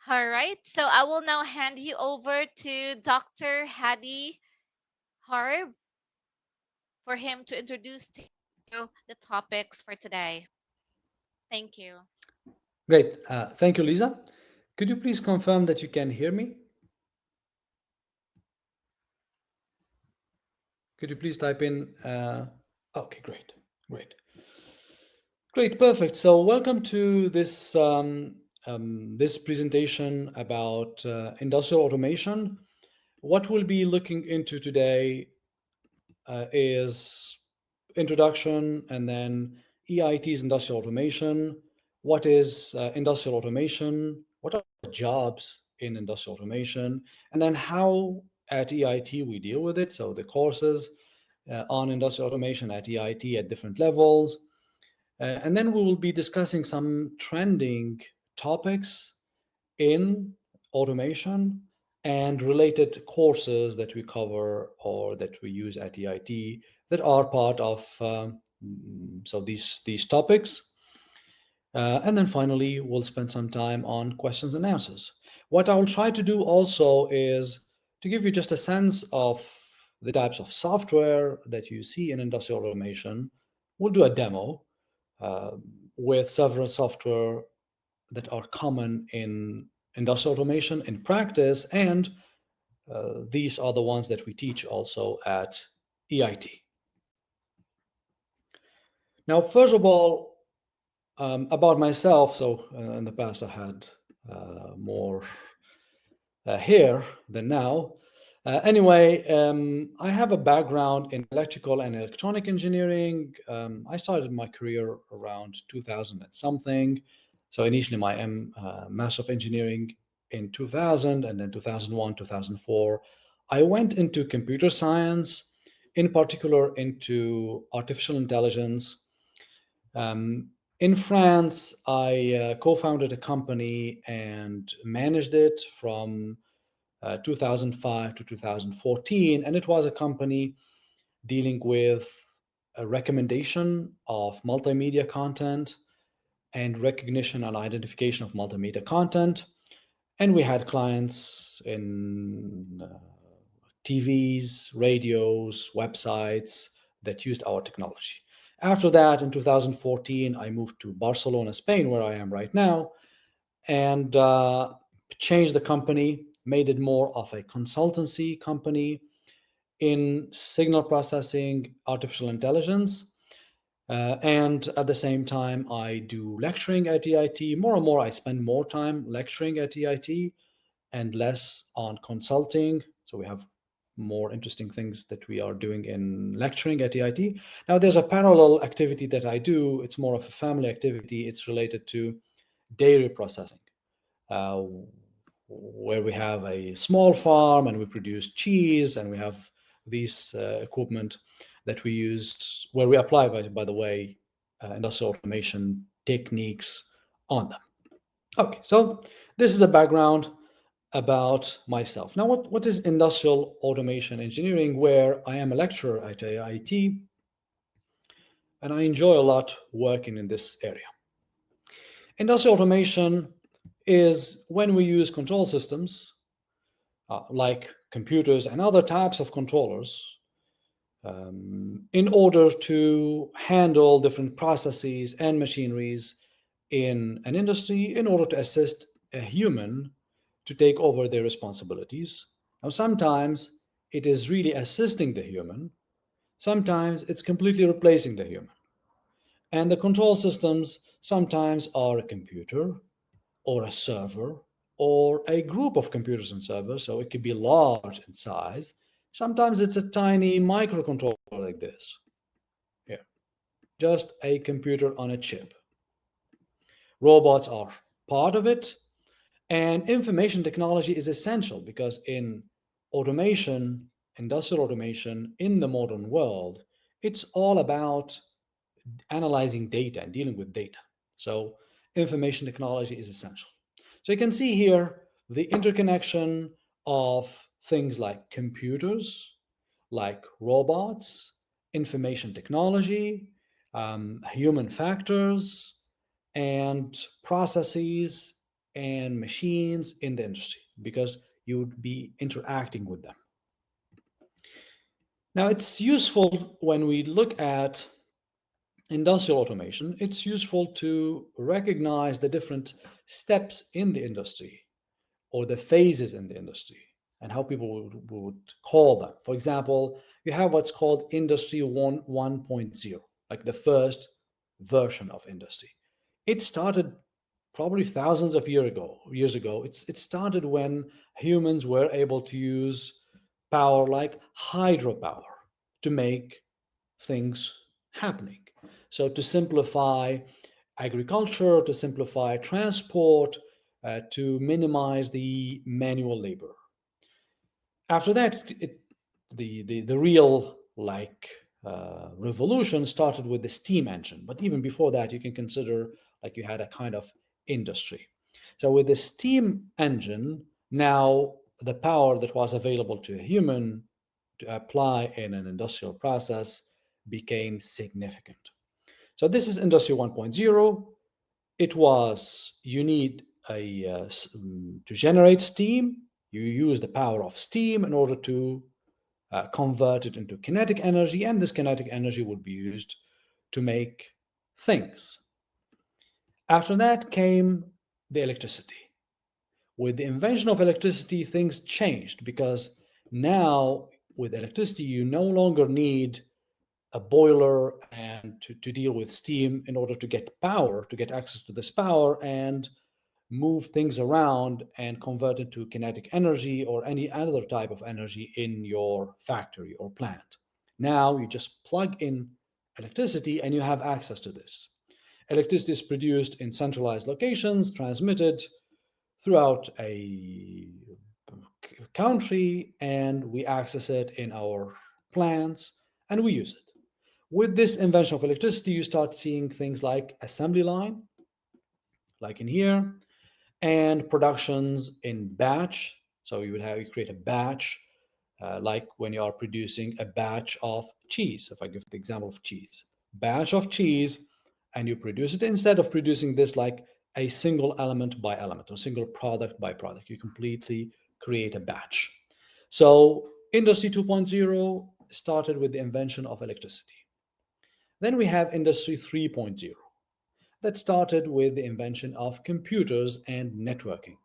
All right, so I will now hand you over to Dr. Hadi Harb for him to introduce to you the topics for today. Thank you. Great. Thank you, Lisa. Could you please confirm that you can hear me? Could you please type in? Okay, great, great, great, perfect. So welcome to this presentation about industrial automation. What we'll be looking into today is introduction and then EIT's industrial automation. What is industrial automation? What are the jobs in industrial automation? And then how at EIT we deal with it. So the courses on industrial automation at EIT at different levels. And then we will be discussing some trending topics in automation and related courses that we cover or that we use at EIT that are part of so these topics. And then finally, we'll spend some time on questions and answers. What I will try to do also is to give you just a sense of the types of software that you see in industrial automation. We'll do a demo uh, with several software that are common in industrial automation in practice, and these are the ones that we teach also at EIT. Now, first of all, about myself. So in the past, I had more hair than now. Anyway, I have a background in electrical and electronic engineering. I started my career around 2000 and something. So initially my Master of Engineering in 2000 and then 2001, 2004. I went into computer science, in particular into artificial intelligence. In France, I co-founded a company and managed it from 2005 to 2014, and it was a company dealing with a recommendation of multimedia content and recognition and identification of multimedia content. And we had clients in TVs, radios, websites that used our technology. After that, in 2014, I moved to Barcelona, Spain, where I am right now, and changed the company, made it more of a consultancy company in signal processing, artificial intelligence. And at the same time, I do lecturing at EIT. More and more, I spend more time lecturing at EIT and less on consulting. So we have more interesting things that we are doing in lecturing at EIT. Now, there's a parallel activity that I do. It's more of a family activity. It's related to dairy processing, uh, where we have a small farm and we produce cheese, and we have these equipment that we use, where we apply, by the way, industrial automation techniques on them. Okay, so this is a background about myself. Now, what is industrial automation engineering, where I am a lecturer at IIT, and I enjoy a lot working in this area. Industrial automation is when we use control systems like computers and other types of controllers in order to handle different processes and machineries in an industry in order to assist a human to take over their responsibilities. Now, sometimes it is really assisting the human, sometimes it's completely replacing the human. And the control systems sometimes are a computer or a server or a group of computers and servers, so it could be large in size. Sometimes it's a tiny microcontroller like this. Here, just a computer on a chip. Robots are part of it, and information technology is essential because in automation, industrial automation in the modern world, it's all about analyzing data and dealing with data. So information technology is essential. So you can see here the interconnection of things like computers, like robots, information technology, human factors, and processes and machines in the industry because you would be interacting with them. Now, it's useful when we look at industrial automation, it's useful to recognize the different steps in the industry or the phases in the industry and how people would call them. For example, you have what's called Industry 1.0, like the first version of industry. It started probably thousands of years ago. It started when humans were able to use power like hydropower to make things happening. So to simplify agriculture, to simplify transport, to minimize the manual labor. After that, the real revolution started with the steam engine. But even before that, you can consider like you had a kind of industry. So with the steam engine, now the power that was available to a human to apply in an industrial process became significant. So this is Industry 1.0. It was, you need to generate steam, you use the power of steam in order to convert it into kinetic energy, and this kinetic energy would be used to make things. After that came the electricity. With the invention of electricity, things changed because now with electricity, you no longer need a boiler and to deal with steam in order to get power, to get access to this power and move things around and convert it to kinetic energy or any other type of energy in your factory or plant. Now you just plug in electricity and you have access to this. Electricity is produced in centralized locations, transmitted throughout a country, and we access it in our plants and we use it. With this invention of electricity, you start seeing things like assembly line, like in here, and productions in batch. So you create a batch, like when you are producing a batch of cheese. If I give the example of cheese, batch of cheese, and you produce it instead of producing this like a single element by element or single product by product. You completely create a batch. So Industry 2.0 started with the invention of electricity. Then we have Industry 3.0 that started with the invention of computers and networking.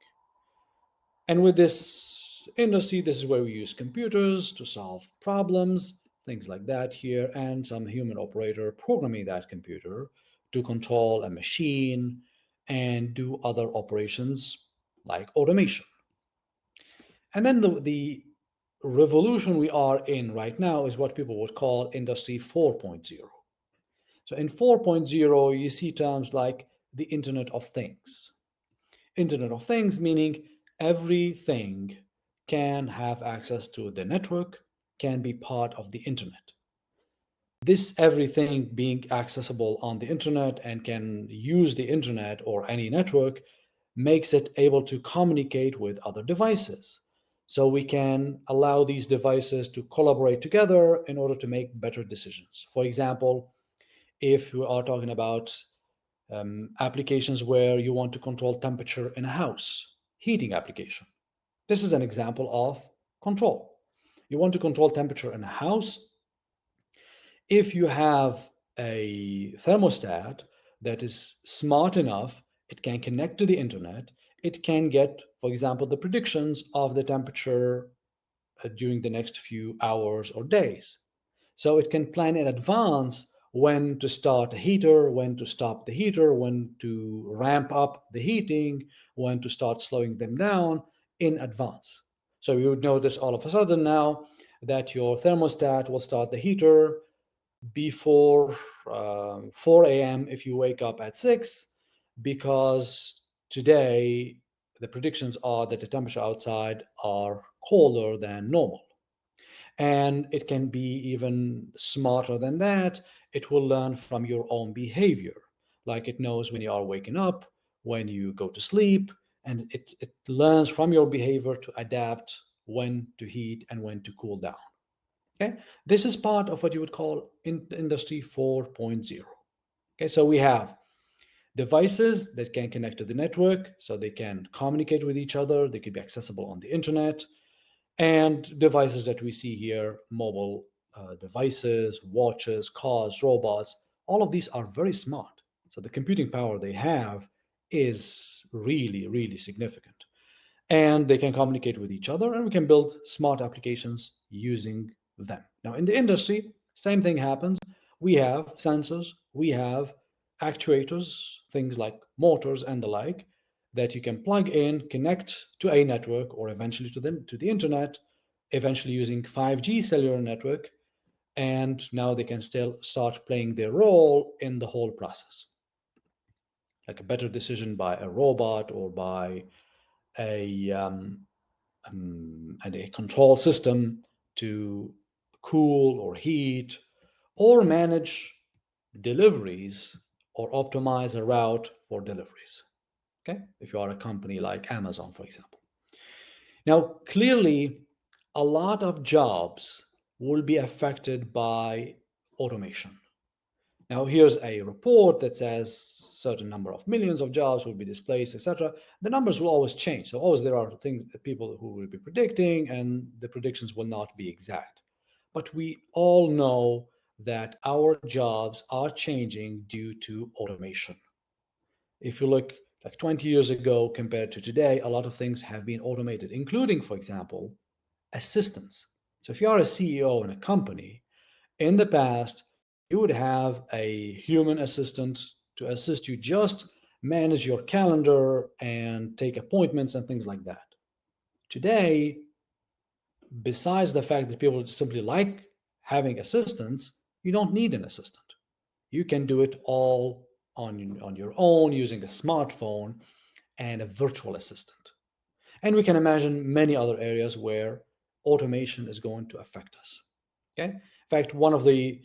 And with this industry, this is where we use computers to solve problems, things like that here, and some human operator programming that computer to control a machine and do other operations like automation. And then the revolution we are in right now is what people would call Industry 4.0. So in 4.0, you see terms like the Internet of Things. Internet of Things meaning everything can have access to the network, can be part of the internet. This everything being accessible on the internet and can use the internet or any network makes it able to communicate with other devices. So we can allow these devices to collaborate together in order to make better decisions. For example, if we are talking about applications where you want to control temperature in a house, heating application. This is an example of control. You want to control temperature in a house. If you have a thermostat that is smart enough, it can connect to the internet. It can get, for example, the predictions of the temperature during the next few hours or days. So it can plan in advance when to start a heater, when to stop the heater, when to ramp up the heating, when to start slowing them down in advance. So you would notice all of a sudden now that your thermostat will start the heater before 4 a.m. if you wake up at 6, because today the predictions are that the temperature outside are colder than normal. And it can be even smarter than that. It will learn from your own behavior. Like it knows when you are waking up, when you go to sleep, and it learns from your behavior to adapt when to heat and when to cool down. Okay, this is part of what you would call Industry 4.0. Okay, so we have devices that can connect to the network so they can communicate with each other, they could be accessible on the internet, and devices that we see here, mobile devices, watches, cars, robots, all of these are very smart. So the computing power they have is really, really significant. And they can communicate with each other, and we can build smart applications using them. Now, in the industry, same thing happens. We have sensors, we have actuators, things like motors and the like, that you can plug in, connect to a network, or eventually to the internet, eventually using 5G cellular network, and now they can still start playing their role in the whole process. Like a better decision by a robot or by a and a control system to cool or heat or manage deliveries or optimize a route for deliveries. Okay, if you are a company like Amazon, for example. Now, clearly, a lot of jobs will be affected by automation. Now, here's a report that says certain number of millions of jobs will be displaced, etc. The numbers will always change. So always there are things, people who will be predicting, and the predictions will not be exact. But we all know that our jobs are changing due to automation. If you look like 20 years ago compared to today, a lot of things have been automated, including, for example, assistants. So if you are a CEO in a company, in the past, you would have a human assistant to assist you just manage your calendar and take appointments and things like that. Today, besides the fact that people simply like having assistants, you don't need an assistant. You can do it all on your own using a smartphone and a virtual assistant. And we can imagine many other areas where automation is going to affect us. Okay. In fact, one of the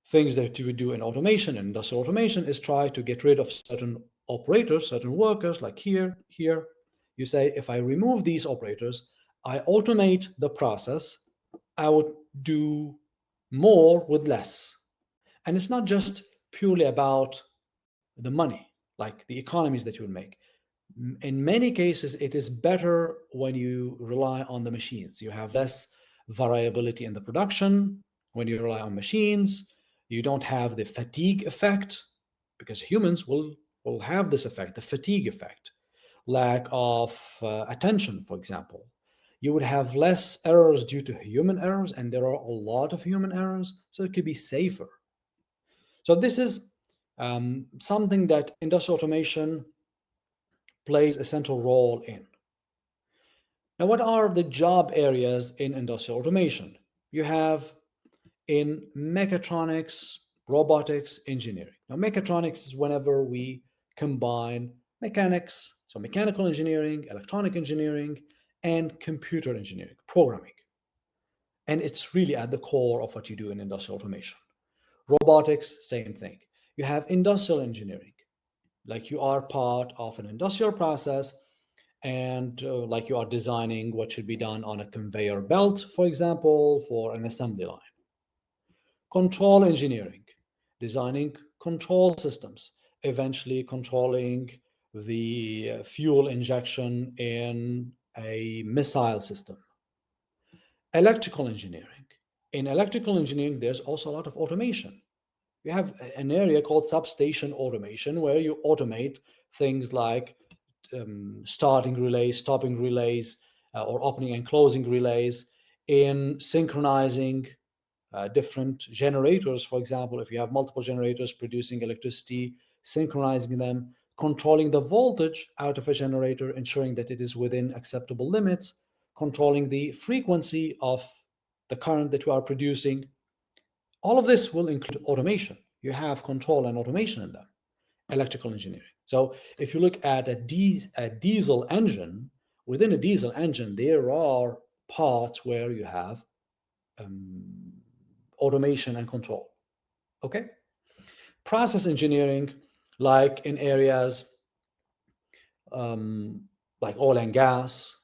things that you would do in automation, in industrial automation, is try to get rid of certain operators, certain workers, like here. You say, if I remove these operators, I automate the process, I would do more with less. And it's not just purely about the money, like the economies that you would make. In many cases, it is better when you rely on the machines. You have less variability in the production when you rely on machines. You don't have the fatigue effect, because humans will have this effect, the fatigue effect, lack of attention, for example. You would have less errors due to human errors, and there are a lot of human errors, so it could be safer. So this is something that industrial automation plays a central role in. Now, what are the job areas in industrial automation? You have in mechatronics, robotics, engineering. Now, mechatronics is whenever we combine mechanics, so mechanical engineering, electronic engineering, and computer engineering, programming. And it's really at the core of what you do in industrial automation. Robotics, same thing. You have industrial engineering, like you are part of an industrial process, and like you are designing what should be done on a conveyor belt, for example, for an assembly line. Control engineering, designing control systems, eventually controlling the fuel injection in a missile system. Electrical engineering. In electrical engineering, there's also a lot of automation. You have an area called substation automation, where you automate things like starting relays, stopping relays, or opening and closing relays, in synchronizing different generators. For example, if you have multiple generators producing electricity, synchronizing them, controlling the voltage out of a generator, ensuring that it is within acceptable limits, controlling the frequency of the current that you are producing. All of this will include automation. You have control and automation in them. Electrical engineering. So if you look at a diesel engine, within a diesel engine, there are parts where you have automation and control. Okay? Process engineering, like in areas like oil and gas,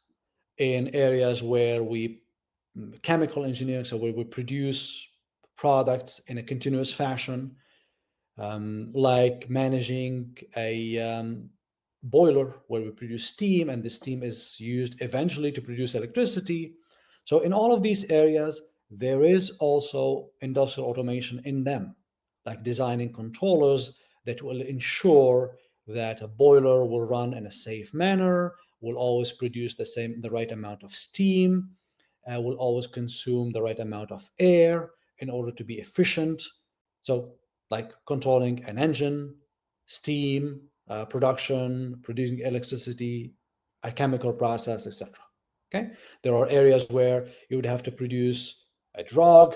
in areas where we chemical engineering, so where we produce products in a continuous fashion, like managing a boiler where we produce steam, and the steam is used eventually to produce electricity. So in all of these areas, there is also industrial automation in them, like designing controllers that will ensure that a boiler will run in a safe manner, will always produce the right amount of steam, will always consume the right amount of air in order to be efficient. So like controlling an engine, steam, production, producing electricity, a chemical process, etc. Okay, there are areas where you would have to produce a drug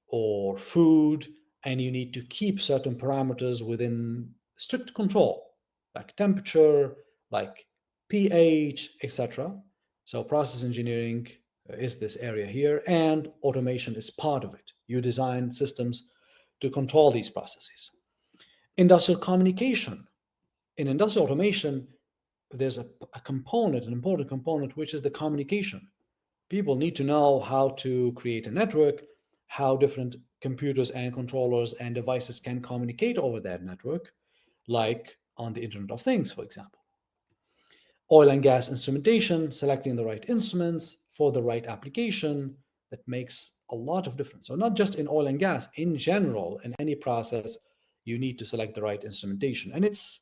or food, and you need to keep certain parameters within strict control, like temperature, like pH, etc. So process engineering is this area here, and automation is part of it. You design systems to control these processes. Industrial communication. In industrial automation, there's a component, an important component, which is the communication. People need to know how to create a network, how different computers and controllers and devices can communicate over that network, like on the Internet of Things, for example. Oil and gas instrumentation, selecting the right instruments for the right application, that makes a lot of difference. So not just in oil and gas, in general, in any process, you need to select the right instrumentation. And it's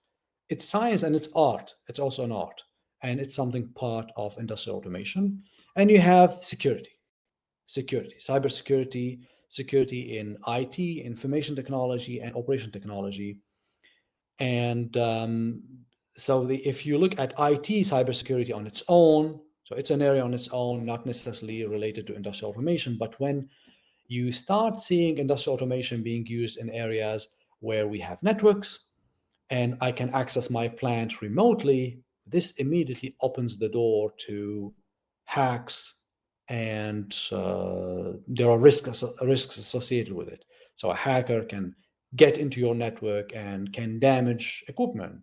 science and it's art. It's also an art. And it's something part of industrial automation. And you have security, cybersecurity, security in IT, information technology, and operation technology. And so if you look at IT cybersecurity on its own, so it's an area on its own, not necessarily related to industrial automation, but when you start seeing industrial automation being used in areas where we have networks and I can access my plant remotely, this immediately opens the door to hacks, and there are risks associated with it. So a hacker can get into your network and can damage equipment,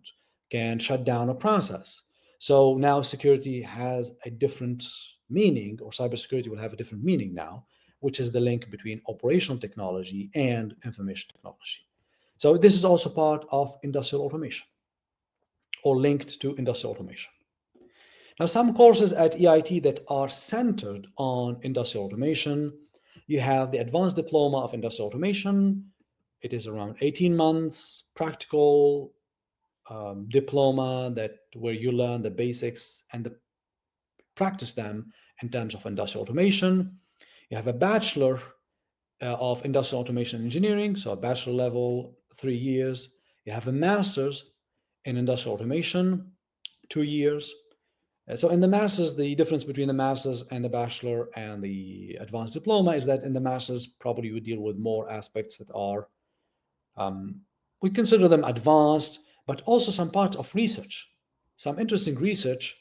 can shut down a process. So now security has a different meaning, or cybersecurity will have a different meaning now, which is the link between operational technology and information technology. So this is also part of industrial automation, or linked to industrial automation. Now, some courses at EIT that are centered on industrial automation, you have the Advanced Diploma of Industrial Automation. It is around 18 months, practical diploma where you learn the basics and practice them in terms of industrial automation. You have a Bachelor of Industrial Automation Engineering, so a bachelor level, 3 years. You have a Master's in Industrial Automation, 2 years. So in the master's, the difference between the master's and the bachelor and the advanced diploma is that in the master's, probably you deal with more aspects that are, we consider them advanced, but also some parts of research. Some interesting research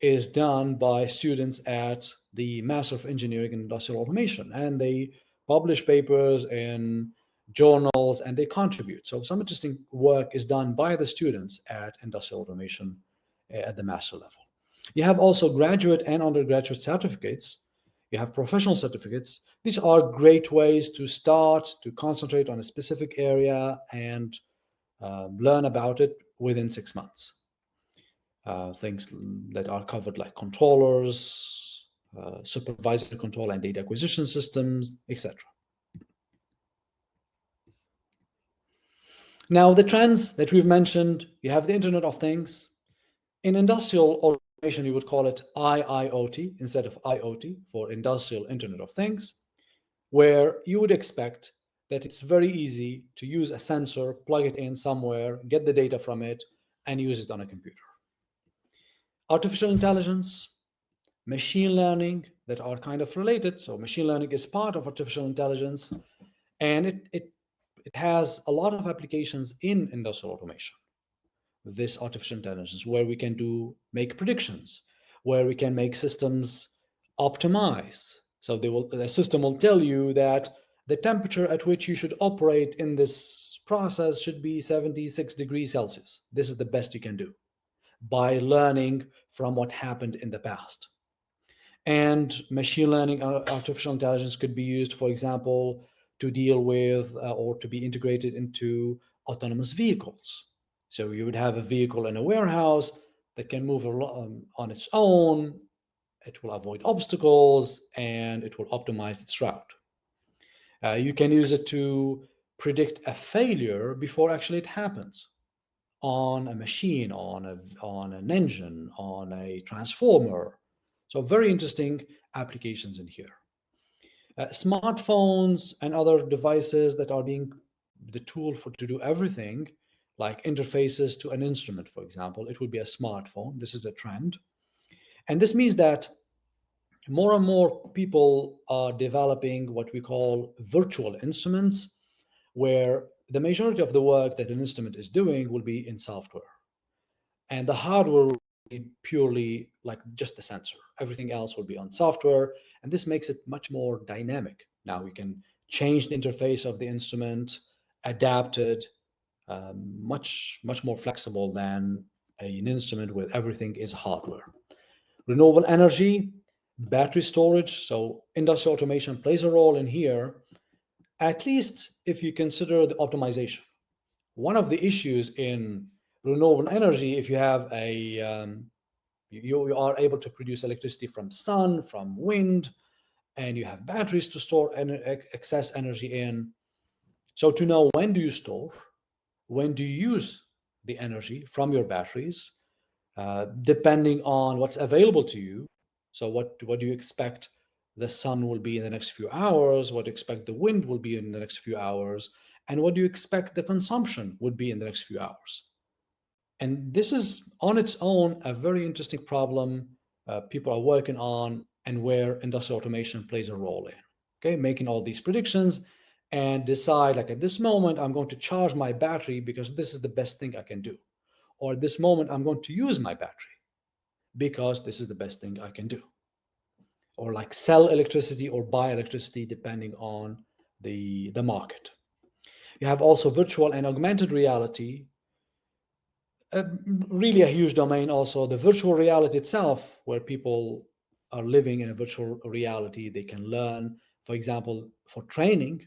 is done by students at the Master of Engineering in Industrial Automation, and they publish papers in journals and they contribute. So some interesting work is done by the students at Industrial Automation at the master level. You have also graduate and undergraduate certificates. You have professional certificates. These are great ways to start to concentrate on a specific area and learn about it within 6 months. Things that are covered like controllers, supervisory control and data acquisition systems, etc. Now, the trends that we've mentioned, you have the Internet of Things. In industrial automation, you would call it IIoT instead of IoT, for Industrial Internet of Things, where you would expect that it's very easy to use a sensor, plug it in somewhere, get the data from it, and use it on a computer. Artificial intelligence, machine learning, that are kind of related. So machine learning is part of artificial intelligence, and it has a lot of applications in industrial automation. This artificial intelligence, where we can make predictions, where we can make systems optimize. So the system will tell you that the temperature at which you should operate in this process should be 76 degrees Celsius. This is the best you can do by learning from what happened in the past. And machine learning, artificial intelligence could be used, for example, to deal with or to be integrated into autonomous vehicles. So you would have a vehicle in a warehouse that can move on its own. It will avoid obstacles and it will optimize its route. You can use it to predict a failure before actually it happens on a machine, on an engine, on a transformer. So very interesting applications in here. Smartphones and other devices that are being the tool to do everything, like interfaces to an instrument, for example, it would be a smartphone. This is a trend. And this means that more and more people are developing what we call virtual instruments, where the majority of the work that an instrument is doing will be in software. And the hardware will be purely like just the sensor. Everything else will be on software. And this makes it much more dynamic. Now we can change the interface of the instrument, adapt it, much more flexible than an instrument where everything is hardware. Renewable energy, battery storage. So industrial automation plays a role in here, at least if you consider the optimization. One of the issues in renewable energy, if you have you are able to produce electricity from sun, from wind, and you have batteries to store excess energy in. So to know when do you store, when do you use the energy from your batteries, depending on what's available to you. So what do you expect the sun will be in the next few hours? What do you expect the wind will be in the next few hours? And what do you expect the consumption would be in the next few hours? And this is on its own a very interesting problem people are working on and where industrial automation plays a role in. Okay, making all these predictions and decide like at this moment I'm going to charge my battery because this is the best thing I can do. Or at this moment I'm going to use my battery because this is the best thing I can do. Or like sell electricity or buy electricity depending on the market. You have also virtual and augmented reality, really a huge domain also. The virtual reality itself, where people are living in a virtual reality, they can learn, for example, for training,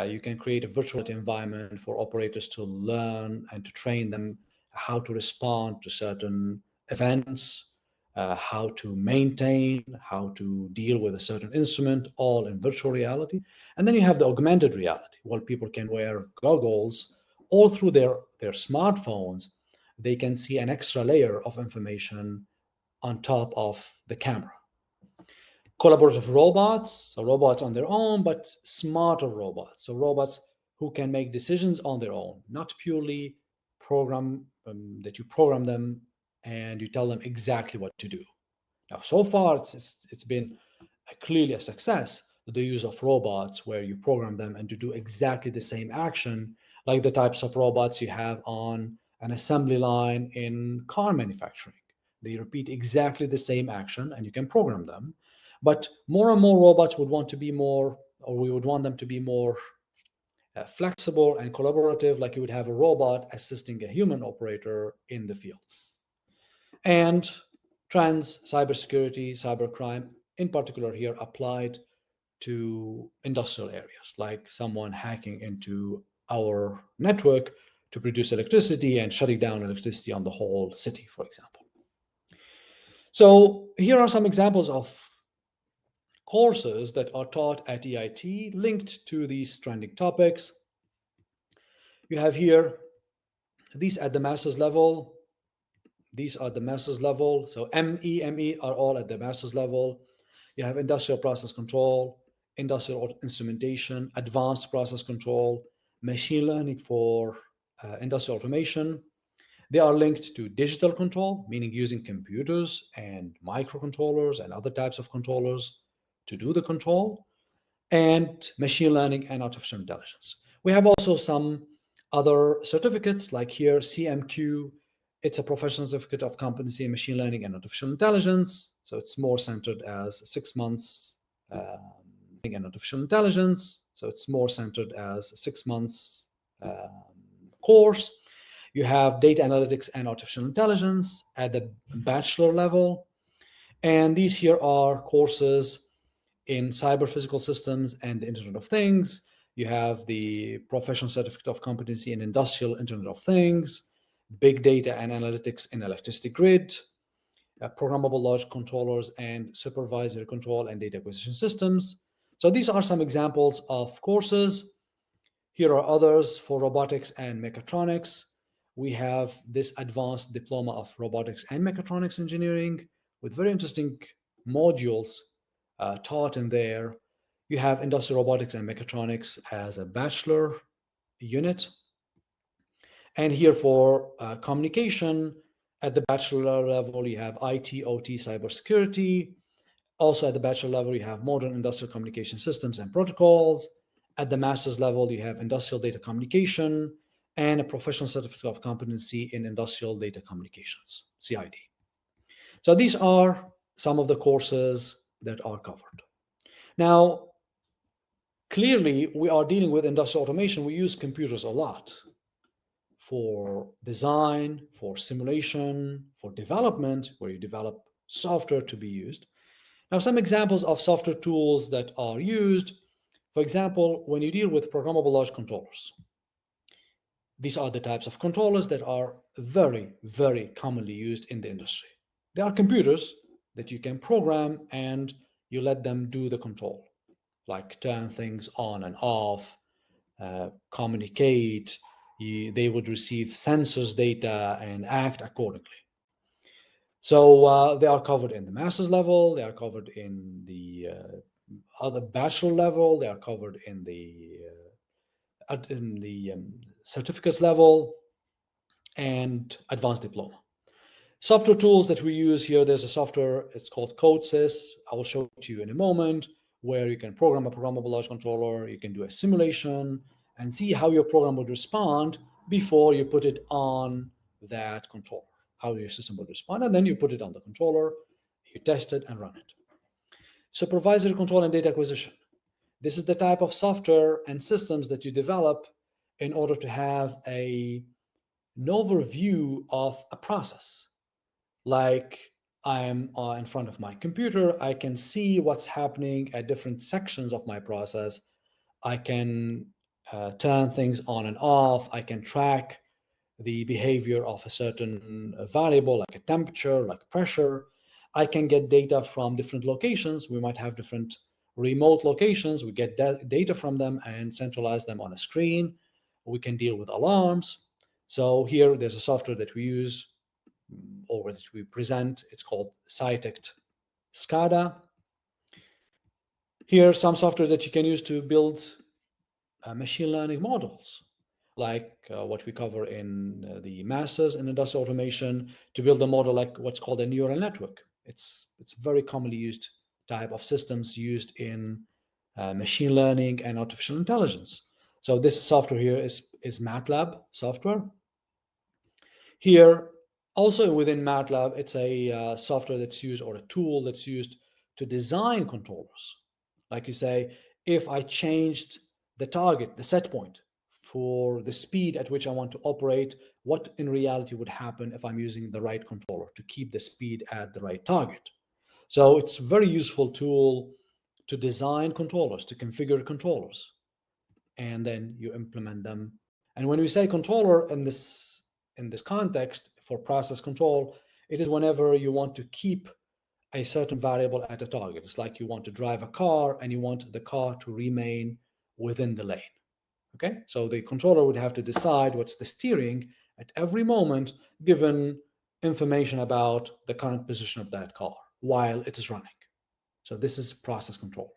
you can create a virtual environment for operators to learn and to train them how to respond to certain events, how to maintain, how to deal with a certain instrument, all in virtual reality. And then you have the augmented reality, where people can wear goggles all through their smartphones. They can see an extra layer of information on top of the camera. Collaborative robots, so robots on their own, but smarter robots. So robots who can make decisions on their own, not purely that you program them and you tell them exactly what to do. Now, so far, it's been clearly a success, the use of robots where you program them and to do exactly the same action, like the types of robots you have on an assembly line in car manufacturing. They repeat exactly the same action and you can program them. But more and more robots would want to be more, or we would want them to be more flexible and collaborative, like you would have a robot assisting a human operator in the field. And trans cybersecurity, cybercrime, in particular here applied to industrial areas, like someone hacking into our network to produce electricity and shutting down electricity on the whole city, for example. So here are some examples of courses that are taught at EIT linked to these trending topics. You have here these at the master's level. These are the master's level. So ME are all at the master's level. You have industrial process control, industrial instrumentation, advanced process control, machine learning for industrial automation. They are linked to digital control, meaning using computers and microcontrollers and other types of controllers to do the control, and machine learning and artificial intelligence. We have also some other certificates, like here, CMQ. It's a professional certificate of competency in machine learning and artificial intelligence. So it's more centered as 6 months in artificial intelligence. So it's more centered as a 6 months course. You have data analytics and artificial intelligence at the bachelor level. And these here are courses in cyber physical systems and the Internet of Things. You have the Professional Certificate of Competency in Industrial Internet of Things, Big Data and Analytics in Electricity Grid, Programmable Logic Controllers and Supervisory Control and Data Acquisition Systems. So these are some examples of courses. Here are others for robotics and mechatronics. We have this advanced diploma of robotics and mechatronics engineering with very interesting modules taught in there. You have industrial robotics and mechatronics as a bachelor unit. And here for communication, at the bachelor level, you have IT, OT, cybersecurity. Also at the bachelor level, you have modern industrial communication systems and protocols. At the master's level, you have industrial data communication and a professional certificate of competency in industrial data communications, CID. So these are some of the courses that are covered. Now, clearly, we are dealing with industrial automation. We use computers a lot for design, for simulation, for development, where you develop software to be used. Now, some examples of software tools that are used, for example, when you deal with programmable logic controllers. These are the types of controllers that are very, very commonly used in the industry. They are computers that you can program and you let them do the control, like turn things on and off, communicate. They would receive sensors data and act accordingly. So they are covered in the master's level, they are covered in the other bachelor level, they are covered in the certificates level and advanced diploma. Software tools that we use here, there's a software, it's called CodeSys. I will show it to you in a moment, where you can program a programmable logic controller, you can do a simulation and see how your program would respond before you put it on that controller, how your system would respond, and then you put it on the controller, you test it and run it. Supervisory control and data acquisition. This is the type of software and systems that you develop in order to have an overview of a process. Like I'm in front of my computer, I can see what's happening at different sections of my process. I can turn things on and off. I can track the behavior of a certain variable, like a temperature, like pressure. I can get data from different locations. We might have different remote locations. We get data from them and centralize them on a screen. We can deal with alarms. So here there's a software that we use or that we present. It's called Cytect SCADA. Here, some software that you can use to build machine learning models, like what we cover in the masters in industrial automation, to build a model like what's called a neural network. It's very commonly used type of systems used in machine learning and artificial intelligence. So this software here is MATLAB software. Here, also within MATLAB, it's a software that's used, or a tool that's used to design controllers. Like you say, if I changed the target, the set point for the speed at which I want to operate, what in reality would happen if I'm using the right controller to keep the speed at the right target. So it's a very useful tool to design controllers, to configure controllers, and then you implement them. And when we say controller in this context for process control, it is whenever you want to keep a certain variable at a target. It's like you want to drive a car and you want the car to remain within the lane. Okay, so the controller would have to decide what's the steering at every moment, given information about the current position of that car while it is running. So this is process control.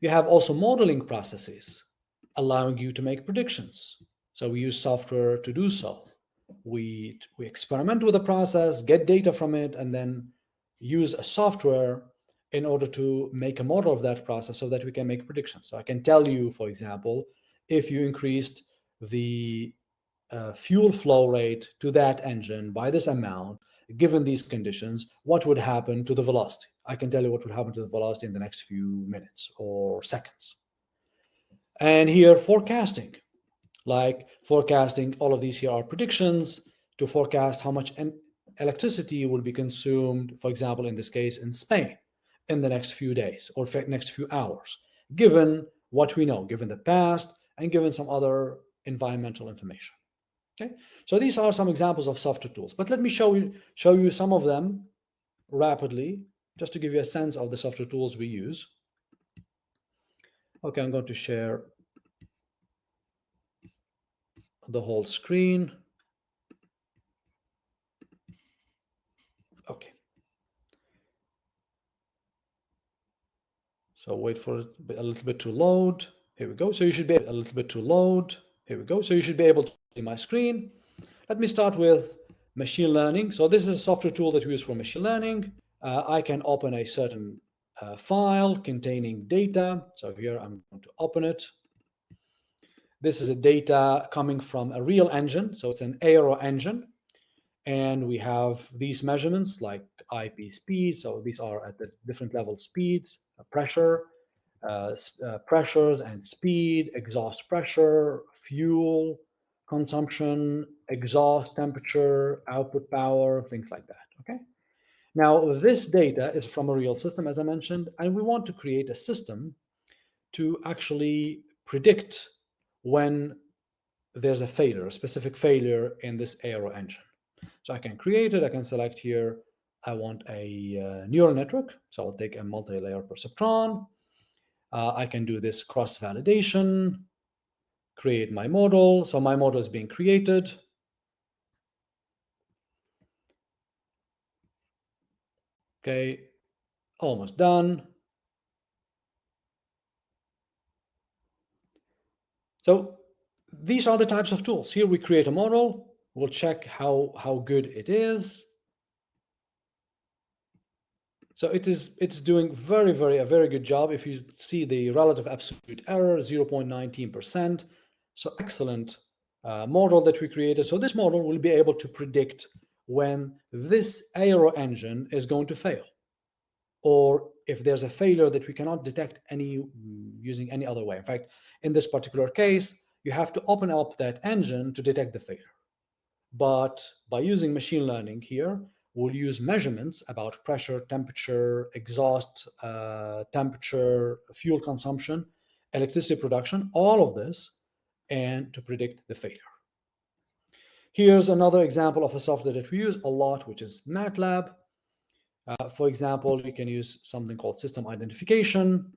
You have also modeling processes, allowing you to make predictions. So we use software to do so. We experiment with the process, get data from it, and then use a software in order to make a model of that process so that we can make predictions. So I can tell you, for example, if you increased the fuel flow rate to that engine by this amount, given these conditions, what would happen to the velocity? I can tell you what would happen to the velocity in the next few minutes or seconds. And here, forecasting. Like forecasting, all of these here are predictions to forecast how much electricity will be consumed, for example, in this case, in Spain, in the next few days or next few hours, given what we know, given the past and given some other environmental information. Okay, so these are some examples of software tools, but let me show you some of them rapidly, just to give you a sense of the software tools we use. Okay, I'm going to share the whole screen. Okay. So wait for it a little bit to load. Here we go. So you should be a little bit to load. Here we go. So you should be able to see my screen. Let me start with machine learning. So this is a software tool that we use for machine learning. I can open a certain file containing data. So here I'm going to open it. This is a data coming from a real engine. So it's an aero engine. And we have these measurements like IP speed. So these are at the different level speeds, pressure, pressures and speed, exhaust pressure, fuel consumption, exhaust temperature, output power, things like that. Okay. Now, this data is from a real system, as I mentioned, and we want to create a system to actually predict when there's a failure, a specific failure in this aero engine. So I can create it. I can select here, I want a neural network. So I'll take a multi-layer perceptron. I can do this cross-validation, create my model. So my model is being created. Okay, almost done. So these are the types of tools. Here we create a model. We'll check how good it is. So it's doing a very good job. If you see the relative absolute error, 0.19%. So excellent model that we created. So this model will be able to predict when this aero engine is going to fail, or if there's a failure that we cannot detect using any other way. In fact, in this particular case, you have to open up that engine to detect the failure. But by using machine learning here, we'll use measurements about pressure, temperature, exhaust temperature, fuel consumption, electricity production, all of this, and to predict the failure. Here's another example of a software that we use a lot, which is MATLAB. For example, you can use something called system identification.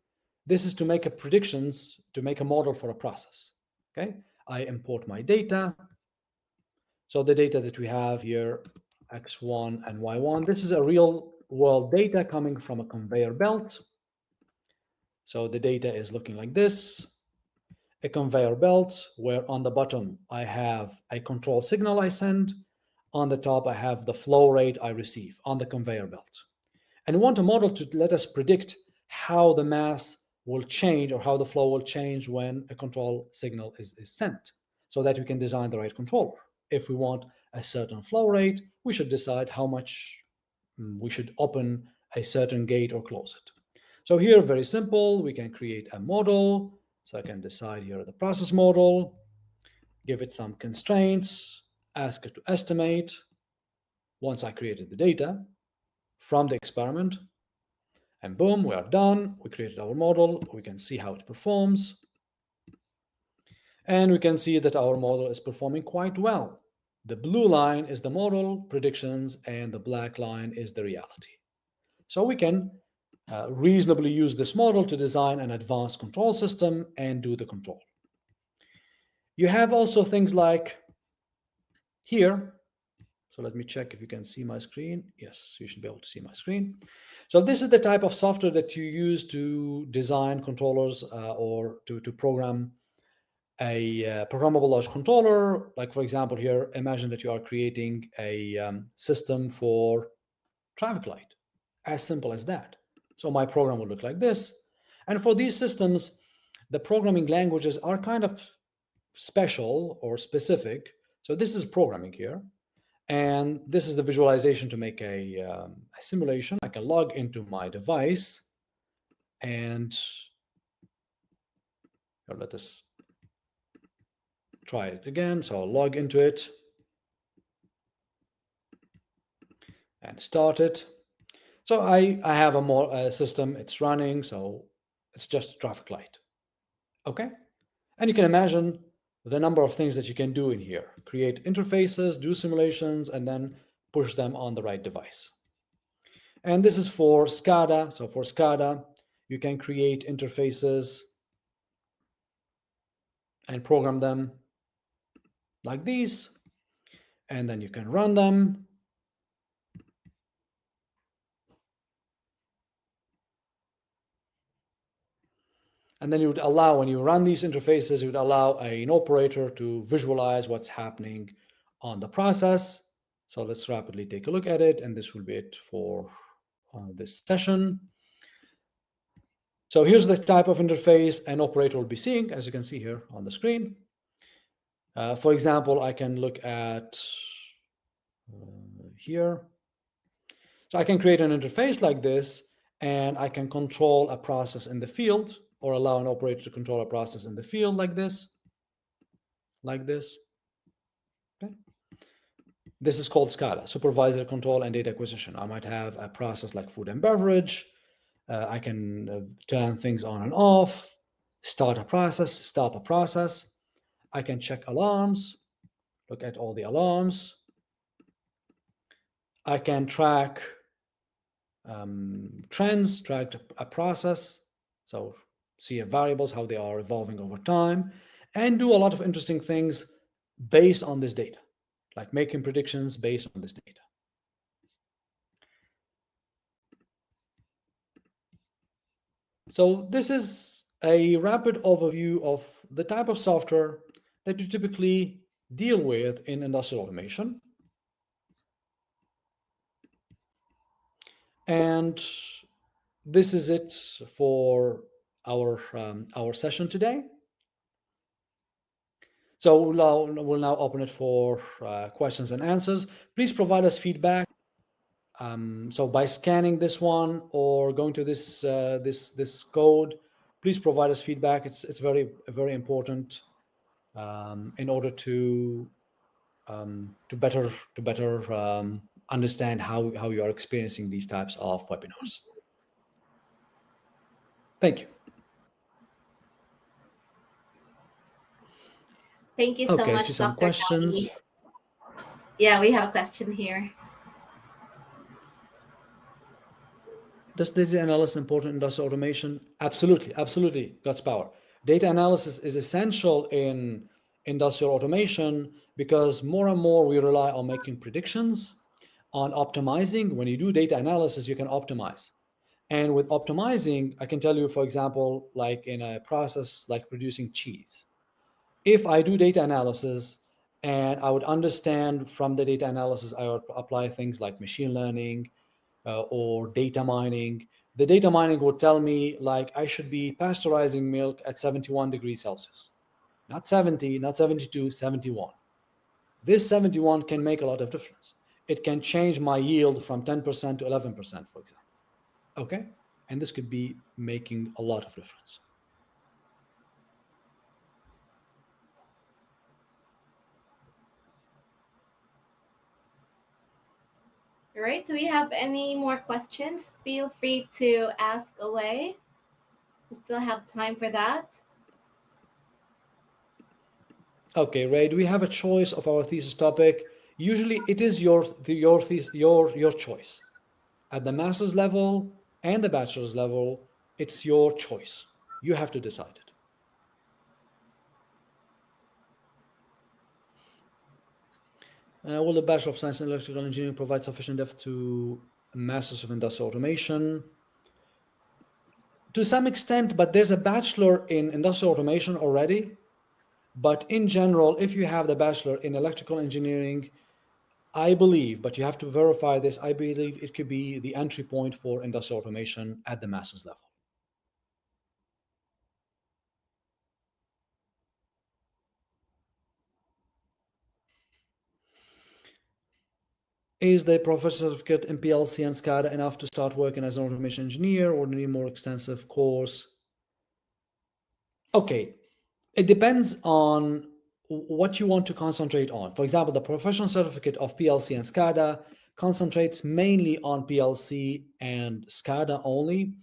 This is to make predictions, to make a model for a process. Okay, I import my data. So the data that we have here, X1 and Y1, this is a real world data coming from a conveyor belt. So the data is looking like this, a conveyor belt where on the bottom I have a control signal I send. On the top, I have the flow rate I receive on the conveyor belt. And we want a model to let us predict how the mass will change or how the flow will change when a control signal is sent, so that we can design the right controller. If we want a certain flow rate, we should decide how much we should open a certain gate or close it. So here, very simple, we can create a model. So I can decide here the process model, give it some constraints, ask it to estimate. Once I created the data from the experiment, and boom, we are done. We created our model. We can see how it performs. And we can see that our model is performing quite well. The blue line is the model predictions, and the black line is the reality. So we can reasonably use this model to design an advanced control system and do the control. You have also things like here. So let me check if you can see my screen. Yes, you should be able to see my screen. So this is the type of software that you use to design controllers or to program a programmable logic controller. Like for example, here, imagine that you are creating a system for traffic light, as simple as that. So my program would look like this. And for these systems, the programming languages are kind of special or specific. So this is programming here. And this is the visualization to make a simulation. I can log into my device and let us try it again. So I'll log into it and start it. So I have a system, it's running, so it's just a traffic light. Okay? And you can imagine the number of things that you can do in here. Create interfaces, do simulations, and then push them on the right device. And this is for SCADA. So for SCADA, you can create interfaces and program them like these, and then you can run them. And then you would allow, when you run these interfaces, you would allow an operator to visualize what's happening on the process. So let's rapidly take a look at it, and this will be it for this session. So here's the type of interface an operator will be seeing, as you can see here on the screen. For example, I can look at here. So I can create an interface like this, and I can control a process in the field, or allow an operator to control a process in the field like this, Okay. This is called SCADA, supervisor control and data acquisition. I might have a process like food and beverage. I can turn things on and off, start a process, stop a process. I can check alarms, look at all the alarms. I can track trends, track a process, so see variables, how they are evolving over time, and do a lot of interesting things based on this data, like making predictions based on this data. So this is a rapid overview of the type of software that you typically deal with in industrial automation. And this is it for our session today. So we'll now open it for questions and answers. Please provide us feedback. So by scanning this one or going to this code, please provide us feedback. It's very important in order to better understand how you are experiencing these types of webinars. Thank you. Thank you so Okay, I much, see some Dr. questions. Hadi. Yeah, we have a question here. Does data analysis important in industrial automation? Absolutely, absolutely, God's power. Data analysis is essential in industrial automation because more and more we rely on making predictions, on optimizing. When you do data analysis, you can optimize. And with optimizing, I can tell you, for example, like in a process like producing cheese, if I do data analysis and I would understand from the data analysis, I would apply things like machine learning or data mining. The data mining would tell me like I should be pasteurizing milk at 71 degrees Celsius, not 70, not 72, 71. This 71 can make a lot of difference. It can change my yield from 10% to 11%, for example. Okay, and this could be making a lot of difference. All right, do we have any more questions? Feel free to ask away. We still have time for that. Okay, Ray, do we have a choice of our thesis topic? Usually it is your choice. At the master's level and the bachelor's level, it's your choice. You have to decide it. Will the Bachelor of Science in Electrical Engineering provide sufficient depth to a Masters of Industrial Automation? To some extent, but there's a Bachelor in Industrial Automation already. But in general, if you have the Bachelor in Electrical Engineering, I believe, but you have to verify this, I believe it could be the entry point for industrial automation at the master's level. Is the professional certificate in PLC and SCADA enough to start working as an automation engineer, or do you need a more extensive course? Okay, it depends on what you want to concentrate on. For example, the professional certificate of PLC and SCADA concentrates mainly on PLC and SCADA only.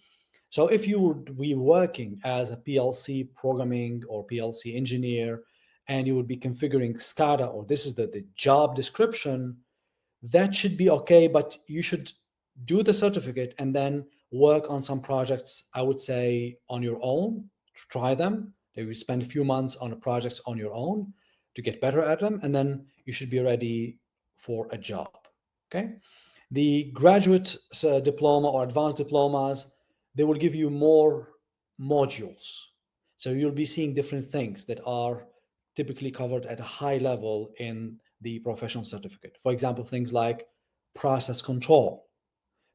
So if you would be working as a PLC programming or PLC engineer, and you would be configuring SCADA, or this is the job description, that should be okay, but you should do the certificate and then work on some projects, I would say, on your own, try them. Maybe spend a few months on projects on your own to get better at them, and then you should be ready for a job. Okay. The graduate diploma or advanced diplomas, they will give you more modules. So you'll be seeing different things that are typically covered at a high level in the professional certificate. For example, things like process control,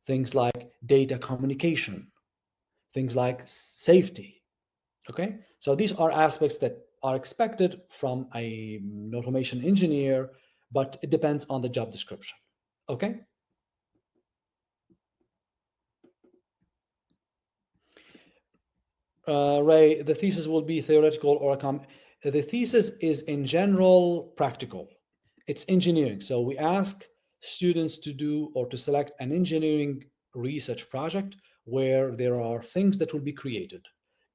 things like data communication, things like safety. Okay, so these are aspects that are expected from an automation engineer, but it depends on the job description. Okay. Ray, the thesis will be theoretical or the thesis is in general practical. It's engineering. So we ask students to do or to select an engineering research project where there are things that will be created,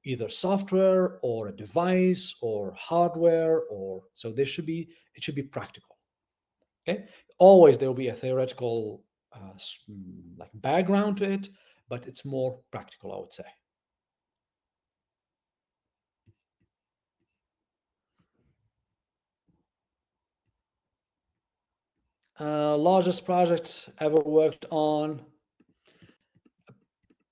either software or a device or hardware, or so it should be practical. Okay. Always there will be a theoretical like background to it, but it's more practical, I would say. Largest project ever worked on.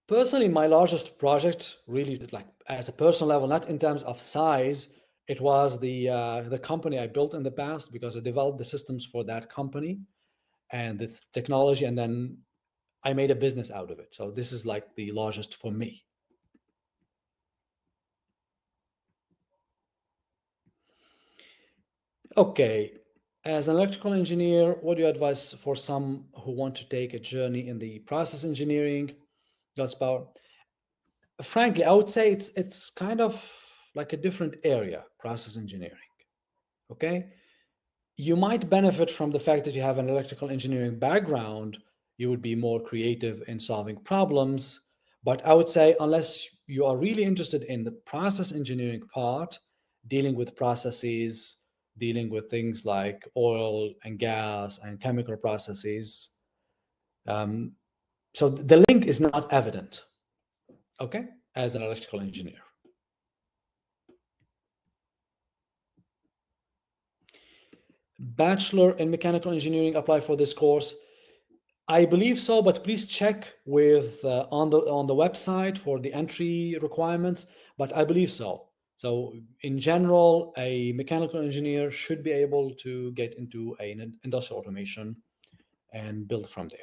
Personally, my largest project, really, like as a personal level, not in terms of size, it was the company I built in the past because I developed the systems for that company and this technology, and then I made a business out of it. So this is like the largest for me. Okay, as an electrical engineer, what do you advise for some who want to take a journey in the process engineering? God's power. Frankly, I would say it's kind of like a different area, process engineering. Okay, you might benefit from the fact that you have an electrical engineering background. You would be more creative in solving problems. But I would say unless you are really interested in the process engineering part, dealing with processes, dealing with things like oil and gas and chemical processes, um, so the link is not evident. Okay, as an electrical engineer. Bachelor in mechanical engineering apply for this course? I believe so, but please check with on the website for the entry requirements. But I believe so. So in general, a mechanical engineer should be able to get into an industrial automation and build from there.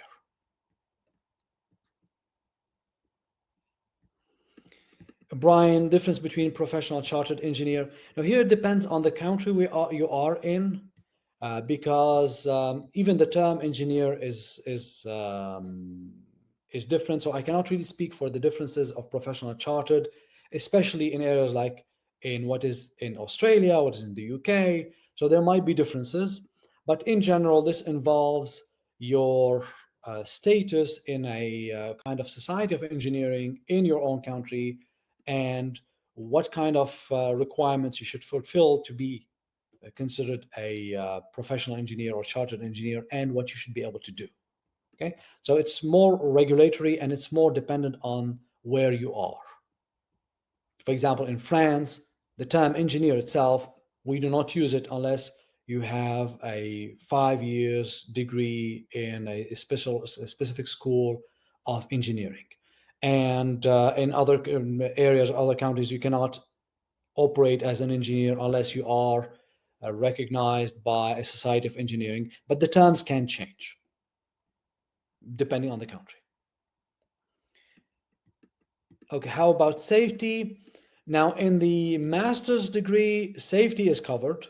Brian, difference between professional chartered engineer. Now here it depends on the country you are in. Because even the term engineer is different. So I cannot really speak for the differences of professional chartered, especially in areas like in what is in Australia, what is in the UK. So there might be differences, but in general, this involves your status in a kind of society of engineering in your own country and what kind of requirements you should fulfill to be considered a professional engineer or chartered engineer and what you should be able to do. Okay, so it's more regulatory and it's more dependent on where you are. For example, in France, the term engineer itself, we do not use it unless you have a 5 years degree in a specific school of engineering. And in other areas, other countries, you cannot operate as an engineer unless you are recognized by a society of engineering, but the terms can change depending on the country. Okay, how about safety? Now, in the master's degree, safety is covered,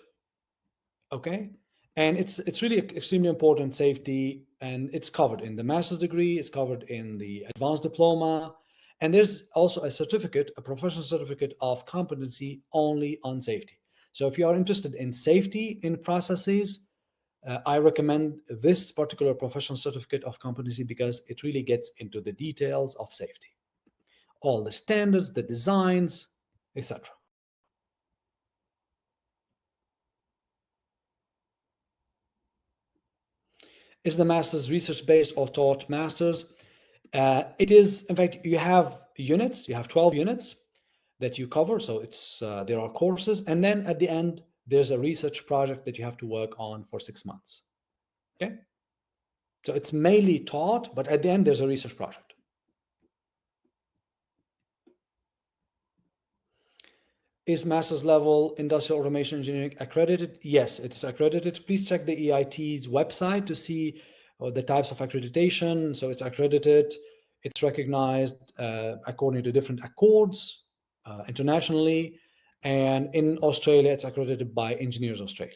okay? And it's really extremely important, safety, and it's covered in the master's degree, it's covered in the advanced diploma, and there's also a certificate, a professional certificate of competency only on safety. So if you are interested in safety in processes, I recommend this particular professional certificate of competency because it really gets into the details of safety. all the standards, the designs, etc. Is the master's research-based or taught master's? It is, in fact, you have units, you have 12 units that you cover, so it's there are courses, and then at the end, there's a research project that you have to work on for 6 months. Okay? So it's mainly taught, but at the end, there's a research project. Is master's level industrial automation engineering accredited? Yes, it's accredited. Please check the EIT's website to see the types of accreditation. So it's accredited, it's recognized according to different accords internationally, and in Australia, it's accredited by Engineers Australia.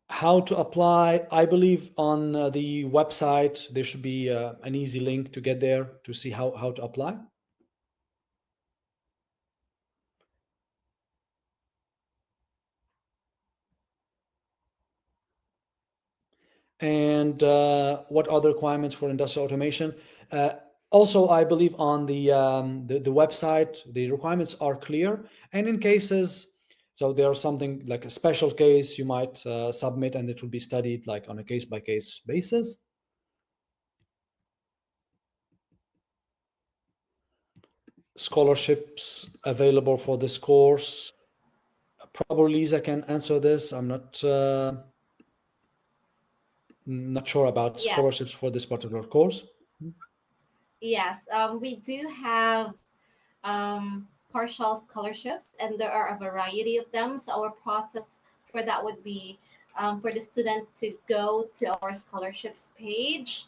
How to apply? I believe on the website, there should be an easy link to get there to see how to apply. And what other requirements for industrial automation? Also, I believe on the website, the requirements are clear. And in cases, so there's something like a special case you might submit, and it will be studied like on a case-by-case basis. Scholarships available for this course. Probably Lisa can answer this. I'm not sure about Yes. scholarships for this particular course. Yes, we do have partial scholarships, and there are a variety of them. So our process for that would be for the student to go to our scholarships page,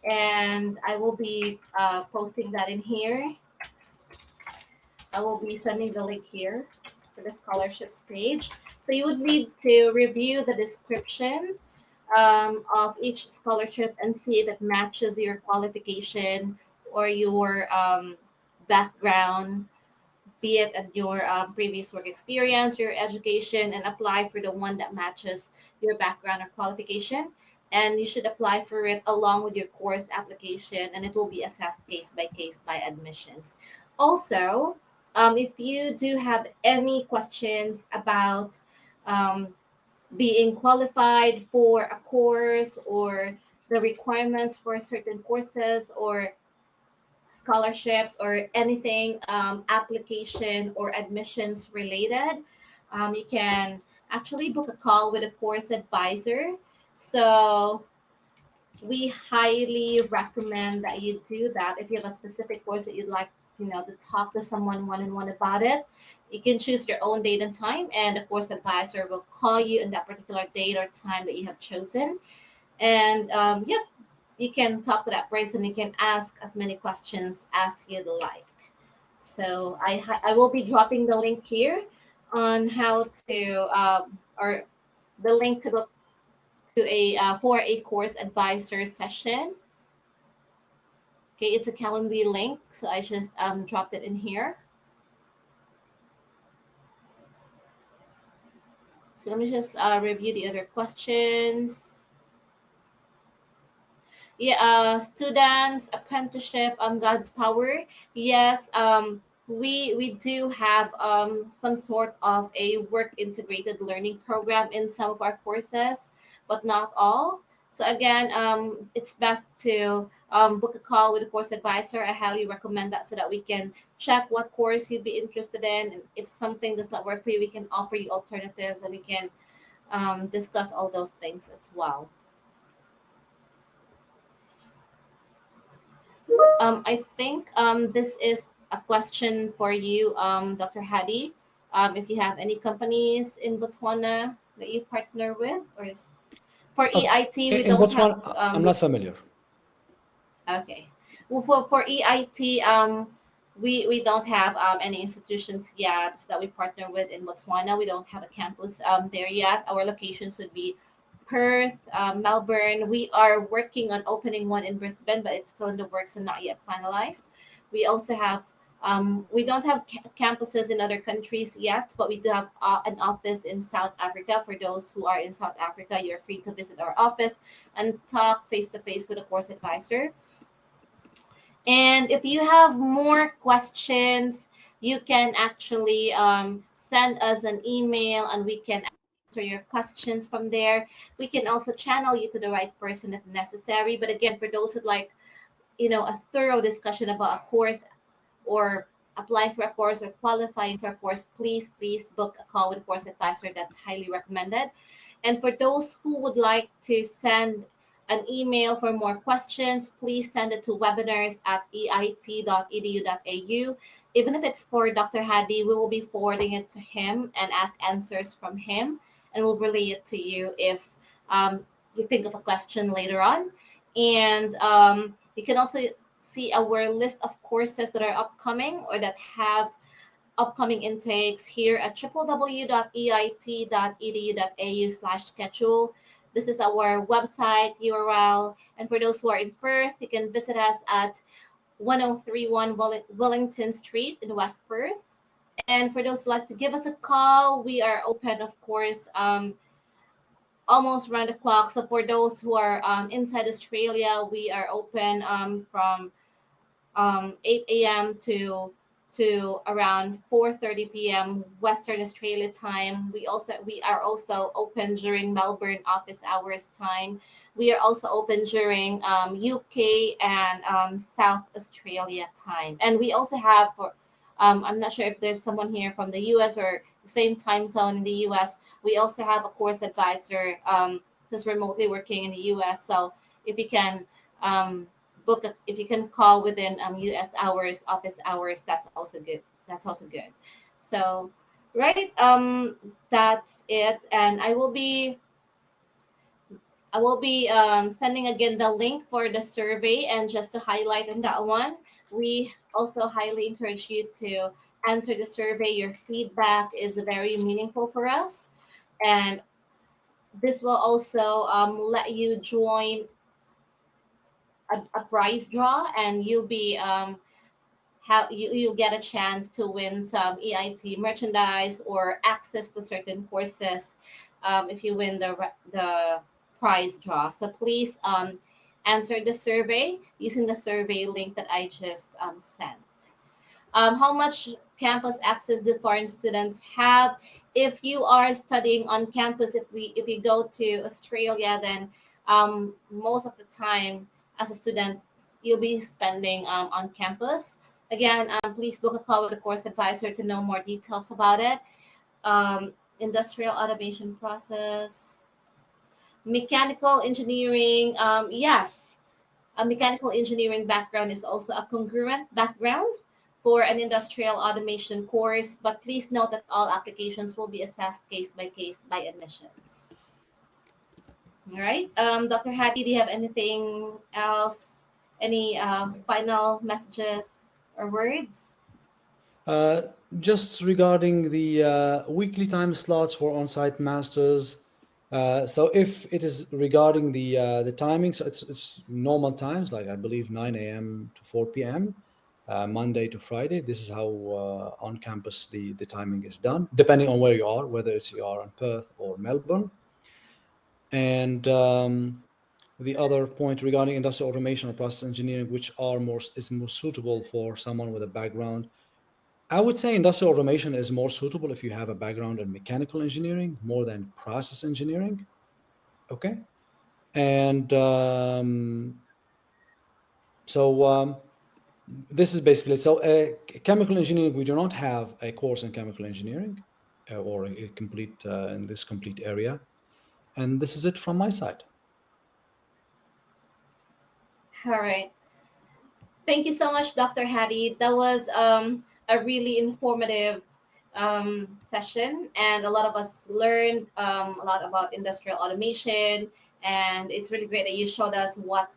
and I will be posting that in here. I will be sending the link here for the scholarships page. So you would need to review the description of each scholarship and see if it matches your qualification or your background, be it at your previous work experience, your education, and apply for the one that matches your background or qualification. And you should apply for it along with your course application, and it will be assessed case by case by admissions. Also, if you do have any questions about um, being qualified for a course or the requirements for certain courses or scholarships or anything application or admissions related, you can actually book a call with a course advisor. So we highly recommend that you do that. If you have a specific course that you'd like, to talk to someone one-on-one about it, you can choose your own date and time, and the course advisor will call you in that particular date or time that you have chosen. And yep, you can talk to that person. You can ask as many questions as you'd like. So I will be dropping the link here on how to or the link to book to a for a course advisor session. Okay, it's a Calendly link, so I just dropped it in here. So let me just review the other questions. Yeah, students, apprenticeship, God's power. Yes, we do have some sort of a work integrated learning program in some of our courses, but not all. So again, it's best to book a call with a course advisor. I highly recommend that so that we can check what course you'd be interested in, and if something does not work for you, we can offer you alternatives, and we can discuss all those things as well. I think this is a question for you, Dr. Hadi. If you have any companies in Botswana that you partner with, or for EIT, we In don't have. Botswana, I'm not familiar. Okay. Well, for EIT, we don't have any institutions yet that we partner with in Botswana. We don't have a campus there yet. Our locations would be Perth, Melbourne. We are working on opening one in Brisbane, but it's still in the works and not yet finalized. We also have We don't have campuses in other countries yet, but we do have an office in South Africa. For those who are in South Africa, you're free to visit our office and talk face to face with a course advisor. And if you have more questions, you can actually send us an email and we can answer your questions from there. We can also channel you to the right person if necessary. But again, for those who like, a thorough discussion about a course or applying for a course or qualifying for a course, please book a call with a course advisor. That's highly recommended. And for those who would like to send an email for more questions, please send it to webinars@eit.edu.au. Even if it's for Dr. Hadi, we will be forwarding it to him and ask answers from him, and we'll relay it to you if you think of a question later on. And you can also see our list of courses that are upcoming or that have upcoming intakes here at www.eit.edu.au/schedule. This is our website URL. And for those who are in Perth, you can visit us at 1031 Wellington Street in West Perth. And for those who like to give us a call, we are open, of course, almost round the clock. So for those who are inside Australia, we are open from 8 a.m. to around 4:30 p.m. Western Australia time. We are also open during Melbourne office hours time. We are also open during UK and South Australia time. And we also have for I'm not sure if there's someone here from the US or the same time zone in the US. We also have a course advisor who's remotely working in the US. So if you can if you can call within US hours, office hours, that's also good. That's also good. So, right, that's it. And I will be sending again the link for the survey. And just to highlight on that one, we also highly encourage you to answer the survey. Your feedback is very meaningful for us, and this will also let you join a prize draw, and you'll get a chance to win some EIT merchandise or access to certain courses if you win the prize draw. So please answer the survey using the survey link that I just sent. How much campus access do foreign students have? If you are studying on campus, if you go to Australia, then most of the time as a student, you'll be spending on campus. Again, please book a call with a course advisor to know more details about it. Industrial automation process, mechanical engineering. Yes, a mechanical engineering background is also a congruent background for an industrial automation course, but please note that all applications will be assessed case by case by admissions. All right, Dr. Hadi, do you have anything else? Any final messages or words? Just regarding the weekly time slots for on-site masters. So if it is regarding the timing, so it's normal times, like I believe 9 a.m. to 4 p.m. Monday to Friday. This is how on campus the timing is done, depending on where you are, whether you are in Perth or Melbourne. And the other point regarding industrial automation or process engineering, which is more suitable for someone with a background. I would say industrial automation is more suitable if you have a background in mechanical engineering more than process engineering. Okay. And this is basically it. So chemical engineering, we do not have a course in chemical engineering or a complete in this complete area. And this is it from my side. All right. Thank you so much, Dr. Hadi. That was a really informative session, and a lot of us learned a lot about industrial automation. And it's really great that you showed us what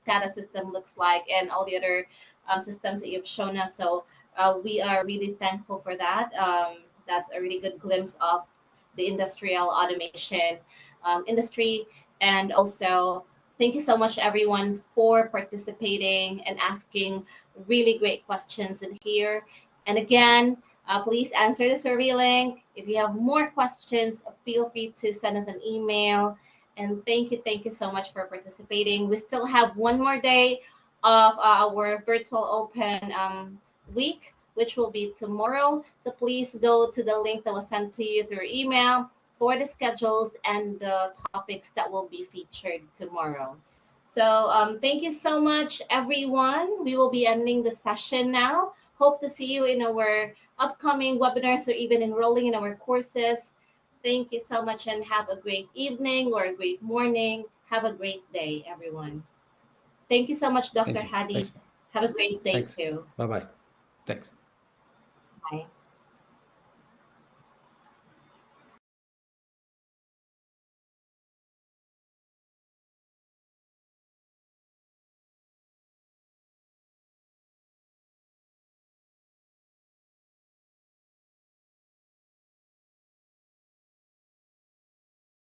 SCADA system looks like and all the other systems that you've shown us. So we are really thankful for that. That's a really good glimpse of the industrial automation industry, and also Thank you so much, everyone, for participating and asking really great questions in here. And again, please answer the survey link. If you have more questions, feel free to send us an email. And thank you so much for participating. We still have one more day of our virtual open week, which will be tomorrow. So please go to the link that was sent to you through email for the schedules and the topics that will be featured tomorrow. So thank you so much, everyone. We will be ending the session now. Hope to see you in our upcoming webinars or even enrolling in our courses. Thank you so much and have a great evening or a great morning. Have a great day, everyone. Thank you so much, Dr. Thank you. Hadi. Thanks. Have a great day Thanks. too. Bye bye. Thanks. Bye.